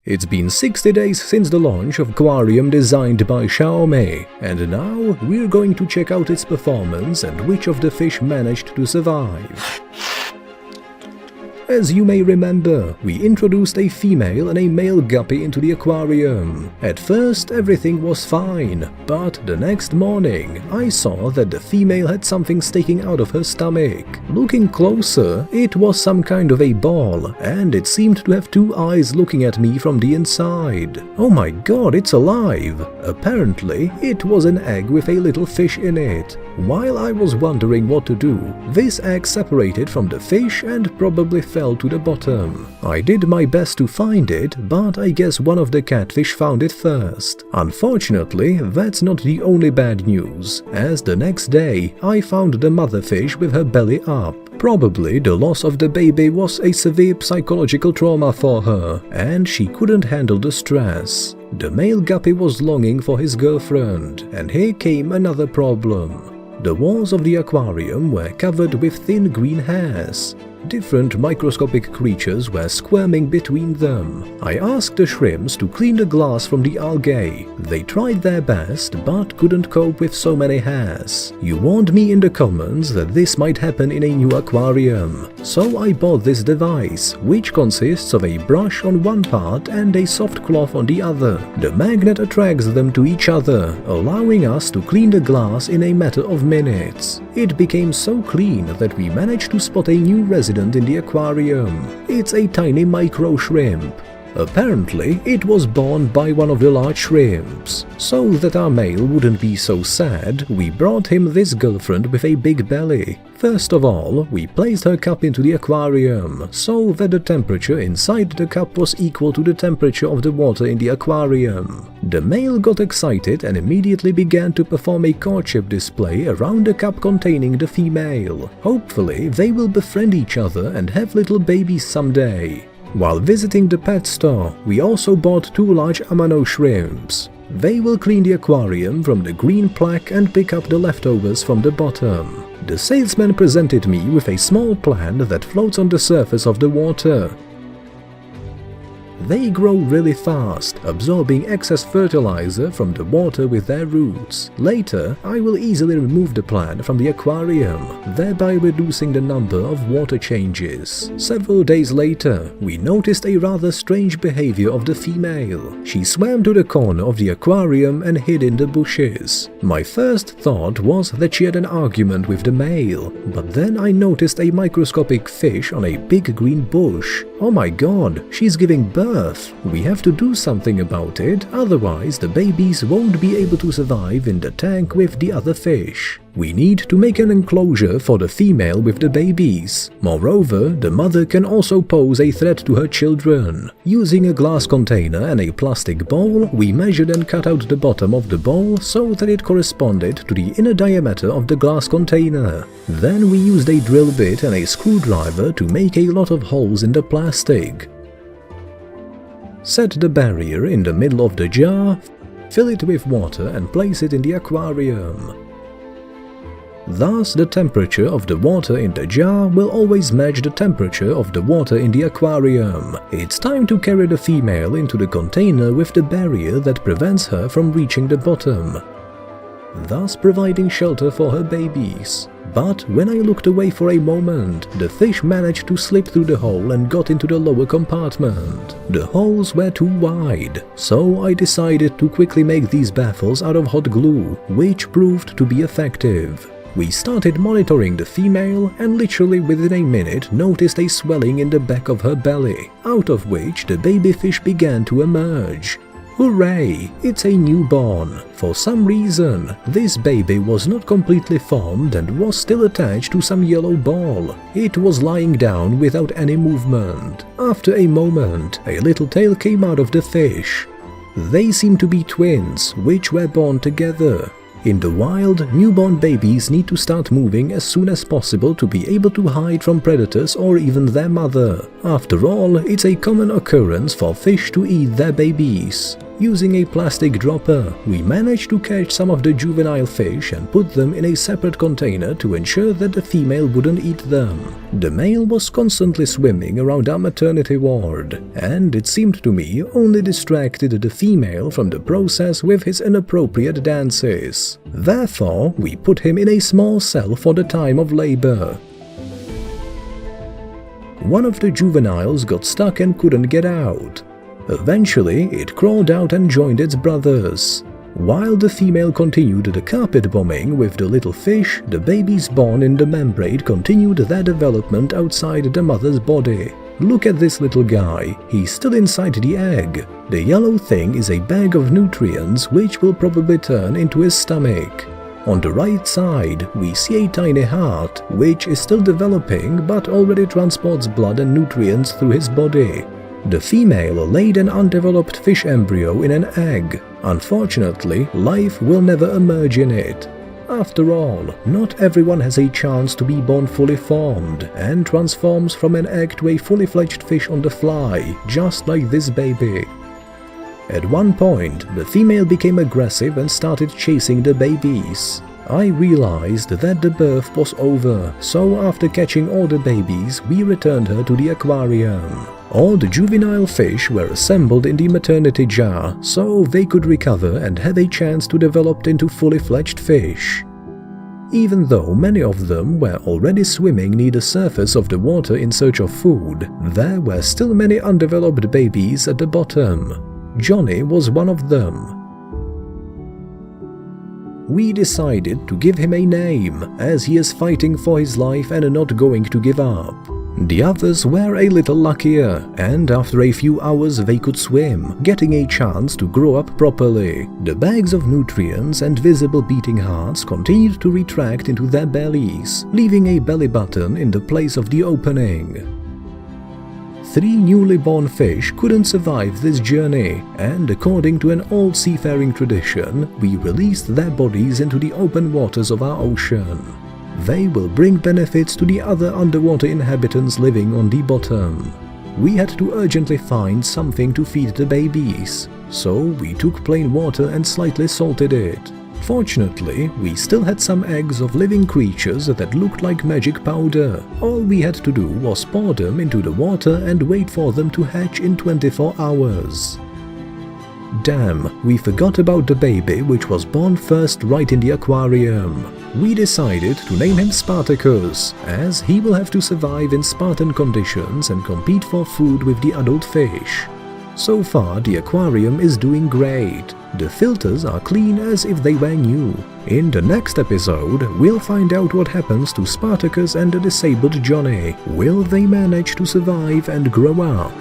It's been 60 days since the launch of Aquarium designed by Xiaomi, and now we're going to check out its performance and which of the fish managed to survive. As you may remember, we introduced a female and a male guppy into the aquarium. At first everything was fine, but the next morning I saw that the female had something sticking out of her stomach. Looking closer, it was some kind of a ball, and it seemed to have two eyes looking at me from the inside. Oh my god, it's alive! Apparently, it was an egg with a little fish in it. While I was wondering what to do, this egg separated from the fish and probably fell to the bottom. I did my best to find it, but I guess one of the catfish found it first. Unfortunately, that's not the only bad news, as the next day I found the mother fish with her belly up. Probably the loss of the baby was a severe psychological trauma for her, and she couldn't handle the stress. The male guppy was longing for his girlfriend, and here came another problem. The walls of the aquarium were covered with thin green hairs. Different microscopic creatures were squirming between them. I asked the shrimps to clean the glass from the algae. They tried their best, but couldn't cope with so many hairs. You warned me in the comments that this might happen in a new aquarium. So I bought this device, which consists of a brush on one part and a soft cloth on the other. The magnet attracts them to each other, allowing us to clean the glass in a matter of minutes. It became so clean that we managed to spot a new resident in the aquarium. It's a tiny micro shrimp. Apparently, it was born by one of the large shrimps. So that our male wouldn't be so sad, we brought him this girlfriend with a big belly. First of all, we placed her cup into the aquarium, so that the temperature inside the cup was equal to the temperature of the water in the aquarium. The male got excited and immediately began to perform a courtship display around the cup containing the female. Hopefully, they will befriend each other and have little babies someday. While visiting the pet store, we also bought two large Amano shrimps. They will clean the aquarium from the green plaque and pick up the leftovers from the bottom. The salesman presented me with a small plant that floats on the surface of the water. They grow really fast, absorbing excess fertilizer from the water with their roots. Later, I will easily remove the plant from the aquarium, thereby reducing the number of water changes. Several days later, we noticed a rather strange behavior of the female. She swam to the corner of the aquarium and hid in the bushes. My first thought was that she had an argument with the male, but then I noticed a microscopic fish on a big green bush. Oh my god, she's giving birth! We have to do something about it, otherwise the babies won't be able to survive in the tank with the other fish. We need to make an enclosure for the female with the babies. Moreover, the mother can also pose a threat to her children. Using a glass container and a plastic bowl, we measured and cut out the bottom of the bowl so that it corresponded to the inner diameter of the glass container. Then we used a drill bit and a screwdriver to make a lot of holes in the plastic. Set the barrier in the middle of the jar, fill it with water and place it in the aquarium. Thus, the temperature of the water in the jar will always match the temperature of the water in the aquarium. It's time to carry the female into the container with the barrier that prevents her from reaching the bottom, thus providing shelter for her babies. But when I looked away for a moment, the fish managed to slip through the hole and got into the lower compartment. The holes were too wide, so I decided to quickly make these baffles out of hot glue, which proved to be effective. We started monitoring the female and literally within a minute noticed a swelling in the back of her belly, out of which the baby fish began to emerge. Hooray! It's a newborn. For some reason, this baby was not completely formed and was still attached to some yellow ball. It was lying down without any movement. After a moment, a little tail came out of the fish. They seemed to be twins, which were born together. In the wild, newborn babies need to start moving as soon as possible to be able to hide from predators or even their mother. After all, it's a common occurrence for fish to eat their babies. Using a plastic dropper, we managed to catch some of the juvenile fish and put them in a separate container to ensure that the female wouldn't eat them. The male was constantly swimming around our maternity ward, and it seemed to me only distracted the female from the process with his inappropriate dances. Therefore, we put him in a small cell for the time of labor. One of the juveniles got stuck and couldn't get out. Eventually, it crawled out and joined its brothers. While the female continued the carpet bombing with the little fish, the babies born in the membrane continued their development outside the mother's body. Look at this little guy, he's still inside the egg. The yellow thing is a bag of nutrients which will probably turn into his stomach. On the right side, we see a tiny heart, which is still developing but already transports blood and nutrients through his body. The female laid an undeveloped fish embryo in an egg. Unfortunately, life will never emerge in it. After all, not everyone has a chance to be born fully formed and transforms from an egg to a fully fledged fish on the fly, just like this baby. At one point, the female became aggressive and started chasing the babies. I realized that the birth was over, so after catching all the babies, we returned her to the aquarium. All the juvenile fish were assembled in the maternity jar so they could recover and have a chance to develop into fully fledged fish. Even though many of them were already swimming near the surface of the water in search of food, there were still many undeveloped babies at the bottom. Johnny was one of them. We decided to give him a name, as he is fighting for his life and not going to give up. The others were a little luckier, and after a few hours they could swim, getting a chance to grow up properly. The bags of nutrients and visible beating hearts continued to retract into their bellies, leaving a belly button in the place of the opening. 3 newly born fish couldn't survive this journey, and according to an old seafaring tradition, we released their bodies into the open waters of our ocean. They will bring benefits to the other underwater inhabitants living on the bottom. We had to urgently find something to feed the babies, so we took plain water and slightly salted it. Fortunately, we still had some eggs of living creatures that looked like magic powder. All we had to do was pour them into the water and wait for them to hatch in 24 hours. Damn, we forgot about the baby which was born first right in the aquarium. We decided to name him Spartacus, as he will have to survive in Spartan conditions and compete for food with the adult fish. So far, the aquarium is doing great. The filters are clean as if they were new. In the next episode, we'll find out what happens to Spartacus and the disabled Johnny. Will they manage to survive and grow up?